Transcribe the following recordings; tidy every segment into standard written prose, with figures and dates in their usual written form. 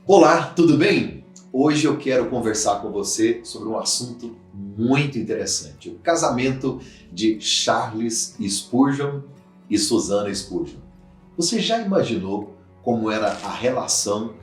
Olá, tudo bem? Hoje eu quero conversar com você sobre um assunto muito interessante, o casamento de Charles Spurgeon e Susannah Spurgeon. Você já imaginou como era a relação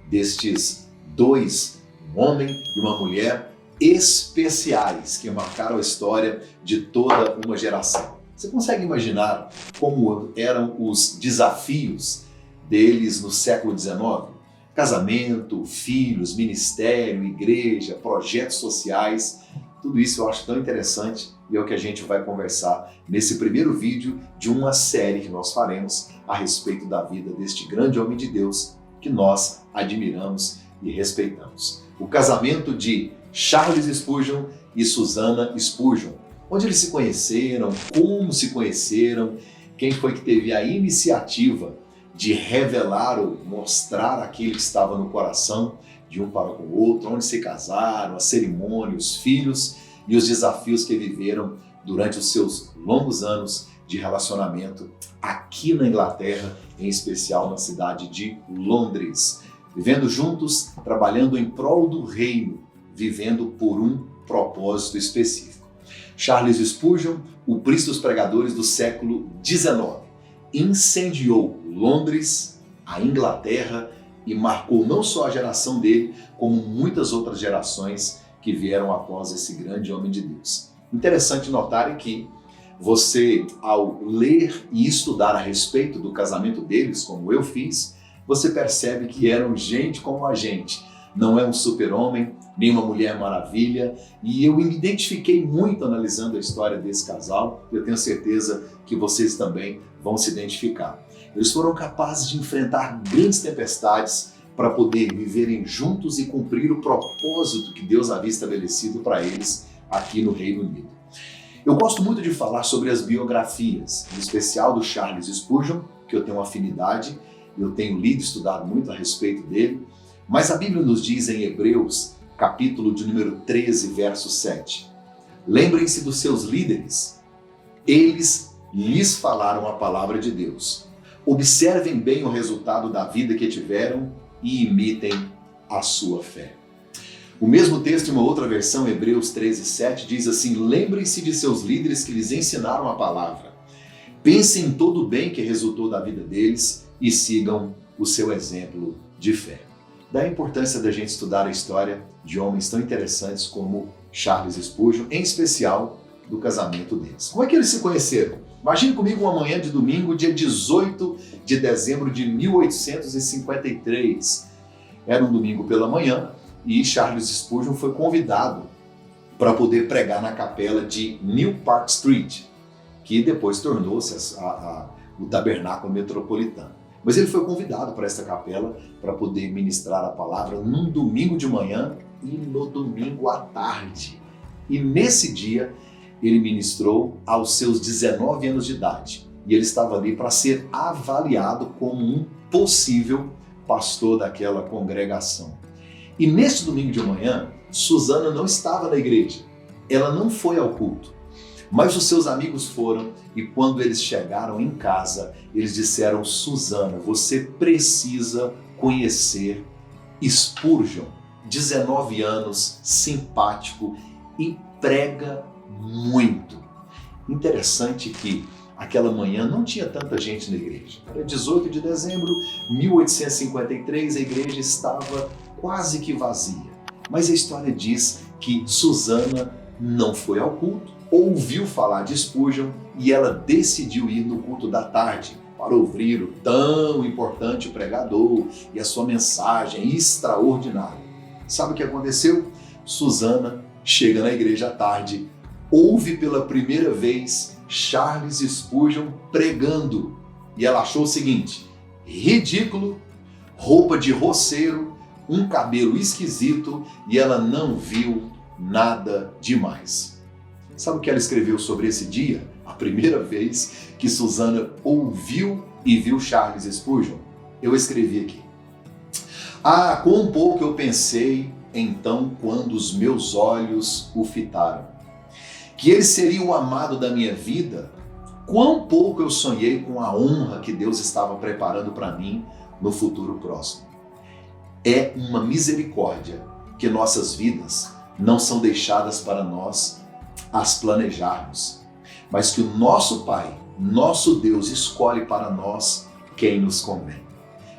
destes dois, um homem e uma mulher especiais que marcaram a história de toda uma geração? Você consegue imaginar como eram os desafios deles no século XIX? Casamento, filhos, ministério, igreja, projetos sociais, tudo isso eu acho tão interessante e é o que a gente vai conversar nesse primeiro vídeo de uma série que nós faremos a respeito da vida deste grande homem de Deus que nós admiramos e respeitamos. O casamento de Charles Spurgeon e Susannah Spurgeon, onde eles se conheceram, como se conheceram, quem foi que teve a iniciativa de revelar ou mostrar aquilo que estava no coração de um para com o outro, onde se casaram, a cerimônia, os filhos e os desafios que viveram durante os seus longos anos de relacionamento aqui na Inglaterra, em especial na cidade de Londres. Vivendo juntos, trabalhando em prol do reino, vivendo por um propósito específico. Charles Spurgeon, o príncipe dos pregadores do século XIX, incendiou Londres, a Inglaterra e marcou não só a geração dele, como muitas outras gerações que vieram após esse grande homem de Deus. Interessante notar que você, ao ler e estudar a respeito do casamento deles, como eu fiz, você percebe que eram gente como a gente. Não é um super-homem, nem uma mulher maravilha, e eu me identifiquei muito analisando a história desse casal. Eu tenho certeza que vocês também vão se identificar. Eles foram capazes de enfrentar grandes tempestades para poder viverem juntos e cumprir o propósito que Deus havia estabelecido para eles aqui no Reino Unido. Eu gosto muito de falar sobre as biografias, em especial do Charles Spurgeon, que eu tenho uma afinidade, eu tenho lido e estudado muito a respeito dele, mas a Bíblia nos diz em Hebreus, capítulo de número 13, verso 7. Lembrem-se dos seus líderes. Eles lhes falaram a palavra de Deus. Observem bem o resultado da vida que tiveram e imitem a sua fé. O mesmo texto, em uma outra versão, Hebreus 13, 7, diz assim: lembrem-se de seus líderes que lhes ensinaram a palavra. Pensem em todo o bem que resultou da vida deles e sigam o seu exemplo de fé. Da importância da gente estudar a história de homens tão interessantes como Charles Spurgeon, em especial do casamento deles. Como é que eles se conheceram? Imagine comigo uma manhã de domingo, dia 18 de dezembro de 1853. Era um domingo pela manhã e Charles Spurgeon foi convidado para poder pregar na capela de New Park Street, que depois tornou-se o Tabernáculo Metropolitano. Mas ele foi convidado para esta capela para poder ministrar a palavra num domingo de manhã e no domingo à tarde. E nesse dia ele ministrou aos seus 19 anos de idade. E ele estava ali para ser avaliado como um possível pastor daquela congregação. E nesse domingo de manhã, Susannah não estava na igreja. Ela não foi ao culto. Mas os seus amigos foram e quando eles chegaram em casa, eles disseram: Susannah, você precisa conhecer Spurgeon, 19 anos, simpático e prega muito. Interessante que aquela manhã não tinha tanta gente na igreja. Era 18 de dezembro de 1853, a igreja estava quase que vazia. Mas a história diz que Susannah não foi ao culto, ouviu falar de Spurgeon e ela decidiu ir no culto da tarde para ouvir o tão importante pregador e a sua mensagem extraordinária. Sabe o que aconteceu? Susannah chega na igreja à tarde, ouve pela primeira vez Charles Spurgeon pregando e ela achou o seguinte: ridículo, roupa de roceiro, um cabelo esquisito e ela não viu nada demais. Sabe o que ela escreveu sobre esse dia? A primeira vez que Susannah ouviu e viu Charles Spurgeon? Eu escrevi aqui: ah, quão pouco eu pensei então quando os meus olhos o fitaram. Que ele seria o amado da minha vida, quão pouco eu sonhei com a honra que Deus estava preparando para mim no futuro próximo. É uma misericórdia que nossas vidas não são deixadas para nós as planejarmos, mas que o nosso Pai, nosso Deus, escolhe para nós quem nos convém.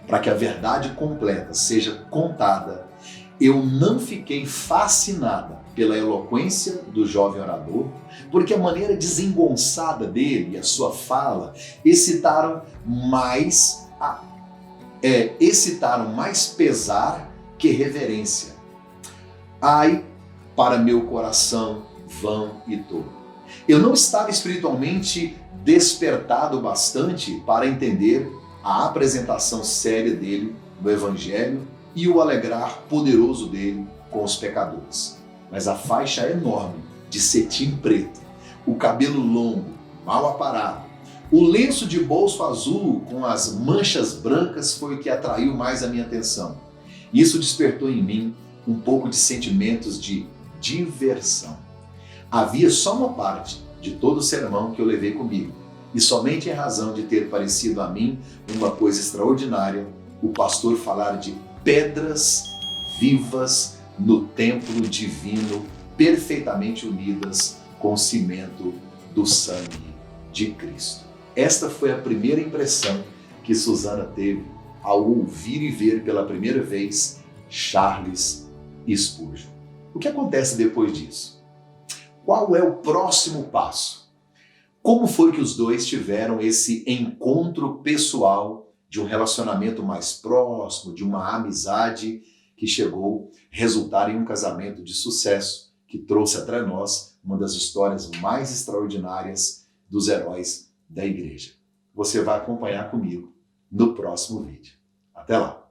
Para que a verdade completa seja contada, eu não fiquei fascinada pela eloquência do jovem orador, porque a maneira desengonçada dele e a sua fala excitaram mais pesar que reverência. Ai, para meu coração vão e tolo. Eu não estava espiritualmente despertado bastante para entender a apresentação séria dele no Evangelho e o alegrar poderoso dele com os pecadores. Mas a faixa enorme de cetim preto, o cabelo longo, mal aparado, o lenço de bolso azul com as manchas brancas foi o que atraiu mais a minha atenção. Isso despertou em mim um pouco de sentimentos de diversão. Havia só uma parte de todo o sermão que eu levei comigo, e somente em razão de ter parecido a mim uma coisa extraordinária, o pastor falar de pedras vivas no templo divino, perfeitamente unidas com o cimento do sangue de Cristo. Esta foi a primeira impressão que Susana teve ao ouvir e ver pela primeira vez Charles Spurgeon. O que acontece depois disso? Qual é o próximo passo? Como foi que os dois tiveram esse encontro pessoal de um relacionamento mais próximo, de uma amizade que chegou a resultar em um casamento de sucesso que trouxe até nós uma das histórias mais extraordinárias dos heróis da igreja? Você vai acompanhar comigo no próximo vídeo. Até lá!